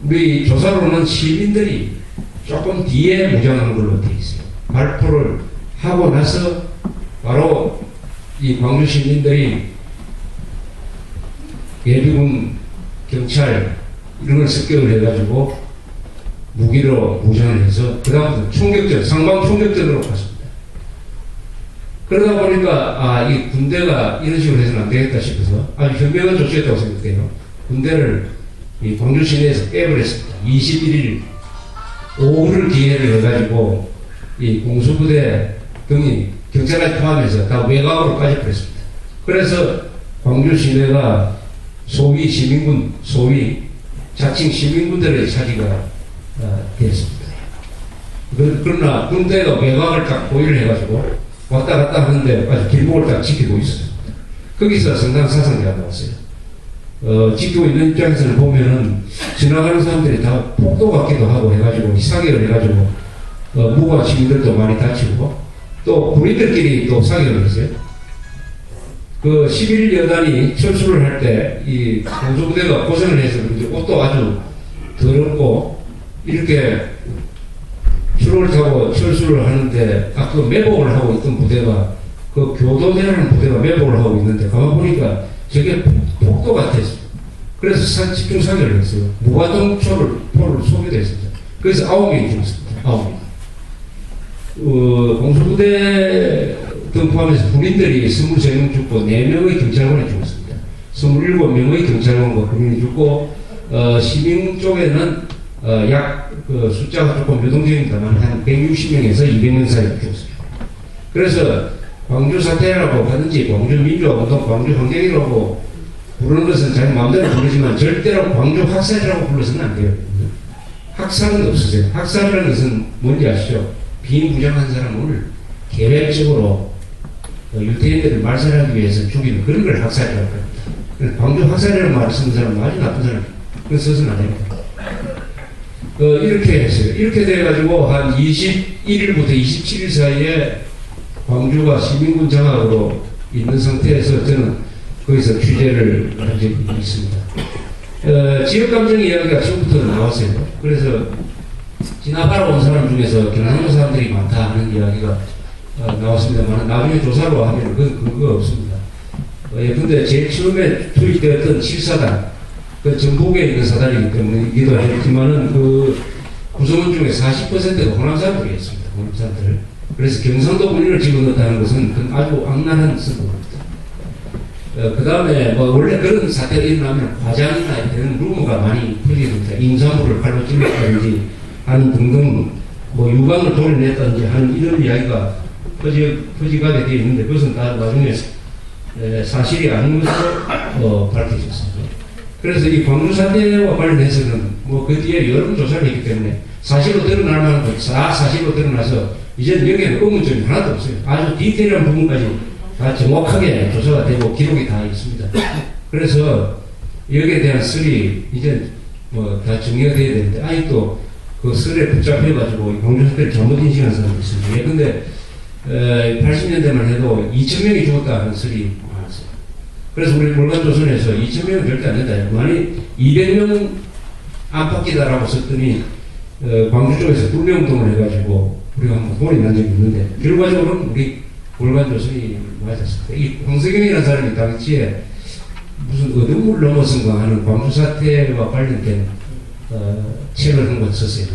우리 조사로는 시민들이 조금 뒤에 무장한 걸로 되어 있어요. 발표를 하고 나서 바로 이 광주 시민들이 예비군, 경찰 이런 걸 습격을 해가지고 무기로 무장을 해서 그 다음부터 총격전, 상방 총격전으로 갔습니다. 그러다 보니까 이 군대가 이런 식으로 해서는 안 되겠다 싶어서 아주 현명한 조치였다고 생각해요. 군대를 이 광주 시내에서 깨버렸습니다. 21일 오후를 기회를 해가지고 이 공수부대 등이 경찰까지 포함해서 다 외곽으로 빠져버렸습니다. 그래서 광주 시내가 소위 시민군, 소위 자칭 시민군들의 차지가 되었습니다. 그러나 군대가 외곽을 딱 보유를 해가지고 왔다 갔다 하는데 아주 길목을 딱 지키고 있었습니다. 거기서 상당한 사상자가 나왔어요. 지키고 있는 입장에서는 보면은 지나가는 사람들이 다 폭도 같기도 하고 해가지고 사격을 해가지고 무고한 시민들도 많이 다치고 또 군인들끼리 또 사격을 했어요. 그 11일 여단이 철수를 할 때 이 공수부대가 고생을 해서 그런지 옷도 아주 더럽고 이렇게 추록을 타고 철수를 하는데 그 매복을 하고 있던 부대가 그 교도대라는 부대가 매복을 하고 있는데 가만 보니까 저게 폭도 같았어요. 그래서 집중 사격을 했어요. 무화동 포를 소개됐습니다. 그래서 9명이 죽었습니다. 9명. 공수부대 등 포함해서 군인들이 23명 죽고 4명의 경찰관이 죽었습니다. 27명의 경찰관과 군인이 죽고 시민 쪽에는 그 숫자가 조금 유동적입니다만 한 160명에서 200명 사이 죽었습니다. 그래서 광주 사태라고 하든지 광주 민주화운동, 광주 환경이라고 부르는 것은 자기 마음대로 부르지만 절대로 광주 학살이라고 불러서는 안 돼요. 학살은 없으세요. 학살이라는 것은 뭔지 아시죠? 비무장한 사람을 계획적으로 유태인들을 말살하기 위해서 죽이는 그런 걸 학살이라고 합니다. 광주 학살이라는 말을 쓰는 사람은 아주 나쁜 사람입니다. 그건 써서는 안 됩니다. 이렇게 했어요. 이렇게 돼가지고 한 21일부터 27일 사이에 광주가 시민군 장악으로 있는 상태에서 저는 거기서 취재를 한 적이 있습니다. 지역감정 이야기가 처음부터 나왔어요. 그래서 지나가러 온 사람 중에서 경상도 사람들이 많다 하는 이야기가 나왔습니다만 나중에 조사로 하면 그건 근거가 없습니다. 근데 제일 처음에 투입되었던 7사단 그 전북에 있는 사단이기 때문에 이기도 했지만은 그 구성원 중에 40%가 호남 사람들이었습니다. 호남 사람들. 그래서 경상도 군인을 집어넣었다는 것은 아주 악랄한 선거입니다. 그 다음에 원래 그런 사태가 일어나면 과장이나 이런 루머가 많이 퍼지습니다. 임산부를 칼로 찔렀다든지 하는 등등 유방을 돌려냈다든지 하는 이런 이야기가 퍼지가게 되어 있는데 그것은 다 나중에 사실이 아닌 것으로 밝혀졌습니다. 그래서 이 광주 사태와 관련해서는 그 뒤에 여론조사를 했기 때문에 사실로 드러날 만한 것, 사실로 드러나서 이제는 여기에는 의문점이 하나도 없어요. 아주 디테일한 부분까지 다 정확하게 조사가 되고 기록이 다 있습니다. 그래서 여기에 대한 설이 이제 다 정리가 돼야 되는데 아직도 그 설에 붙잡혀가지고 광주 사태를 잘못 인식하는 사람도 있습니다. 근데 80년대만 해도 2,000명이 죽었다 하는 설이 많았어요. 그래서 우리 몰간조선에서 2,000명은 절대 안 된다. 만약 200명 안팎이다라고 썼더니 광주 쪽에서 불매운동을 해가지고 우리가 한번 혼이 난 적이 있는데 결과적으로는 우리 몰간조선이 맞았습니다. 이 황석영이라는 사람이 당시에 무슨 어둠을 넘어선가 하는 광주 사태와 관련된 책을 한 권 썼어요.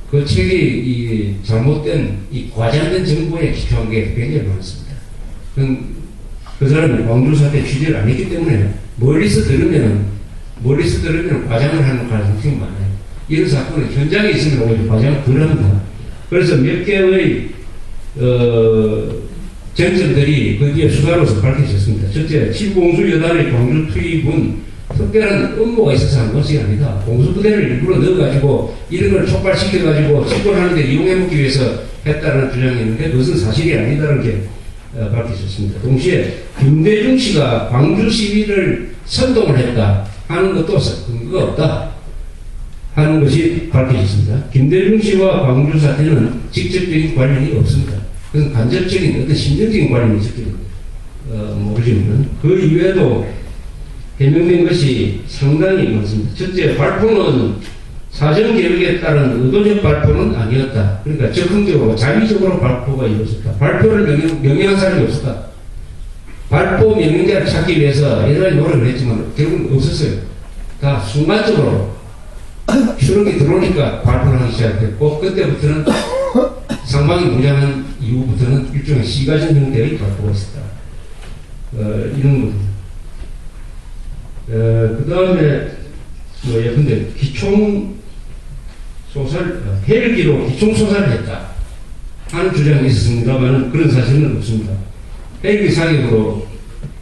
그 책이 이 잘못된 이 과장된 정보에 기초한 게 굉장히 많습니다. 그 사람이 광주 사태 취재를 안 했기 때문에 멀리서 들으면 과장을 하는 가능성이 많아요. 이런 사건은 현장에 있으면 오히려 과장을 덜 합니다. 그래서 몇 개의 쟁점들이 그 뒤에 수사로서 밝혀졌습니다. 첫째, 친공수 여단의 광주 투입은 특별한 업무가 있어서 한 것이 아니다. 공수부대를 일부러 넣어가지고 이런 걸 촉발시켜가지고 집권하는데 이용해먹기 위해서 했다는 주장이 있는데 그것은 사실이 아니다라는 게 밝혀졌습니다. 동시에 김대중 씨가 광주 시위를 선동을 했다 하는 것도 근거가 없다 하는 것이 밝혀졌습니다. 김대중 씨와 광주 사태는 직접적인 관련이 없습니다. 그건 간접적인 어떤 심정적인 관련이 있었기 모르지만 그 이외에도 해명된 것이 상당히 많습니다. 첫째, 발표는 사전 계획에 따른 의도적 발표는 아니었다. 그러니까 적극적으로 자의적으로 발표가 이루어졌다. 발표를 명령한 사람이 없었다. 발표 명령자를 찾기 위해서 예전에 노력을 했지만 결국은 없었어요. 다 순간적으로 추락이 들어오니까 발표를 하기 시작했고, 그때부터는 상방이 무장한 이후부터는 일종의 시가전 형태의 발표가 있었다. 이런 겁니다. 그 다음에 뭐 예컨대 기총 소설, 헬기로 기총 소설을 했다 하는 주장이 있었습니다만 그런 사실은 없습니다. 헬기 사격으로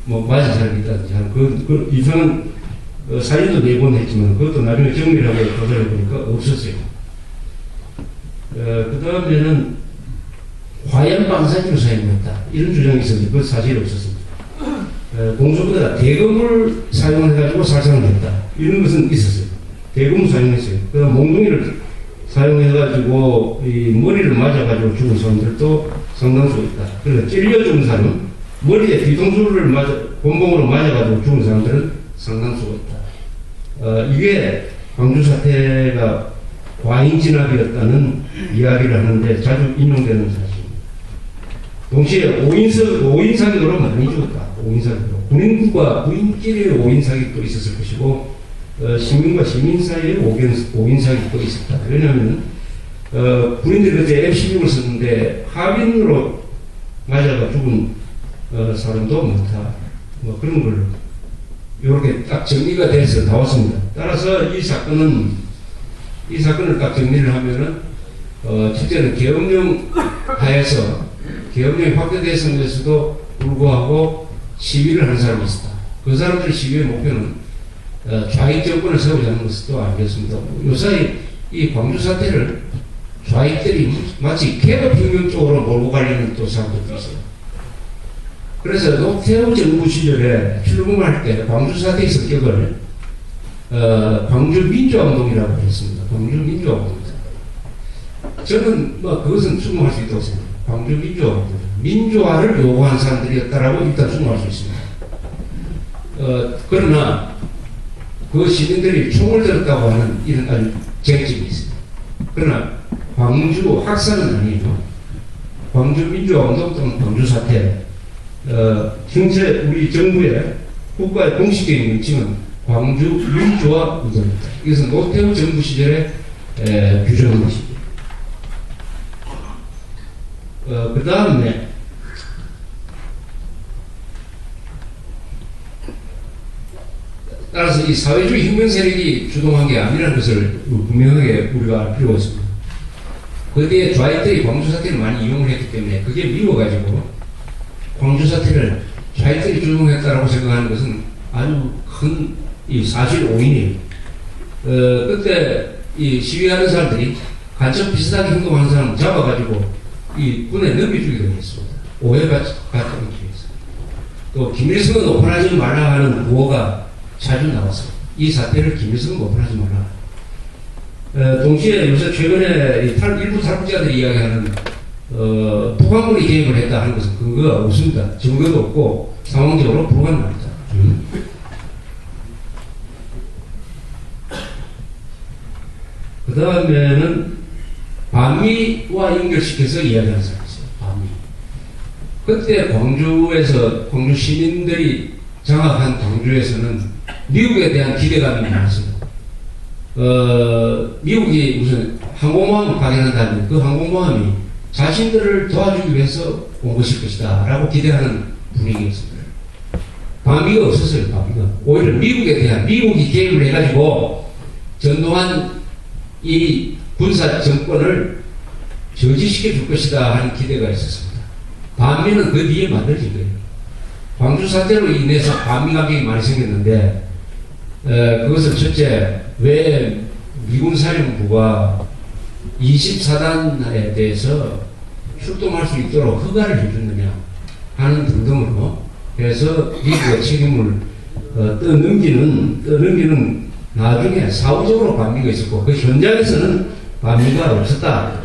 뭐 맞은 사람이 있다든지 하는 그 이상한 사진도 내본 했지만 그것도 나중에 정리를 하고 조사해 보니까 없었어요. 그 다음에는 화염 방사기로 사용했다 이런 주장이 있었는데 그것 사실이 없었습니다. 공소보다 대검을 사용해가지고 살상을 했다 이런 것은 있었어요. 대검을 사용했어요. 그 다음 몽둥이를 사용해가지고 이 머리를 맞아가지고 죽은 사람들도 상당수 있다. 그래서 찔려 죽은 사람, 머리에 뒤통수를 곤봉으로 맞아가지고 죽은 사람들은 상당수가 있다. 이게 광주 사태가 과잉 진압이었다는 이야기를 하는데 자주 인용되는 사실입니다. 동시에 5인 사격으로 많이 죽었다. 5인 사격으로. 군인과 군인끼리의 5인 사격도 있었을 것이고, 시민과 시민 사이에 5인 사격도 있었다. 왜냐하면, 군인들이 그때 F-16을 썼는데, 하빈으로 맞아가 죽은 사람도 많다. 뭐 그런 걸로. 이렇게 딱 정리가 돼서 나왔습니다. 따라서 이 사건을 딱 정리를 하면은, 첫째는 계엄령 하에서, 계엄령이 확대됐음에서도 불구하고 시위를 하는 사람이 있었다. 그 사람들의 시위의 목표는 좌익 정권을 세우자는 것도 아니었습니다. 요사이 이 광주 사태를 좌익들이 마치 개혁혁명 쪽으로 몰고 가려는 또 사람들도 있어요. 그래서 노태우 정부 시절에 출범할 때 광주 사태의 성격을 광주 민주화운동이라고 했습니다. 광주 민주화운동입니다. 저는 뭐 그것은 추궁할 수 있다고 생각합니다. 광주 민주화를 요구한 사람들이었다라고 일단 추궁할 수 있습니다. 그러나 그 시민들이 총을 들었다고 하는 이런 아주 쟁점이 있습니다. 그러나 광주 학살은 아니에요. 광주 민주화운동 또는 광주 사태, 현재 우리 정부의 국가의 공식적인 명칭은 광주 민주화운동입니다. 이것은 노태우 정부 시절에 규정한 것입니다. 그 다음에 따라서 이 사회주의 혁명 세력이 주동한 게 아니라는 것을 분명하게 우리가 알 필요가 있습니다. 거기에 좌익들이 광주 사태를 많이 이용을 했기 때문에 그게 미워가지고 광주 사태를 좌익들이 주동했다라고 생각하는 것은 아주 큰 이 사실 오인이에요. 그때 이 시위하는 사람들이 간첩 비슷하게 행동하는 사람 잡아가지고 이 군에 넘겨주기도 했습니다. 오해받기 위해서. 또 김일성은 오픈하지 말라 하는 구호가 자주 나왔어요. 이 사태를 김일성은 오픈하지 말라. 동시에 요새 최근에 일부 탈북자들이 이야기하는 북한군이 개입을 했다 하는 것은 근거가 없습니다. 증거도 없고 상황적으로 불가능합니다. 그 다음에는 반미와 연결시켜서 이야기하는 사람이 있어요. 반미. 그때 광주 시민들이 장악한 광주에서는 미국에 대한 기대감이 많았어요. 미국이 무슨 항공모함을 파견한다면 그 항공모함이 자신들을 도와주기 위해서 온 것일 것이다 라고 기대하는 분위기였습니다. 반미가 없었어요. 반미가. 오히려 미국이 개입을 해가지고 전두환 이 군사 정권을 저지시켜 줄 것이다 하는 기대가 있었습니다. 반미는 그 뒤에 만들어진 거예요. 광주 사태로 인해서 반미 감정이 많이 생겼는데, 그것은 첫째, 왜 미군 사령부가 24단에 대해서 출동할 수 있도록 허가를 해줬느냐 하는 등등으로 해서 미국의 책임을 떠넘기는 나중에 사후적으로 반미가 있었고 그 현장에서는 반미가 없었다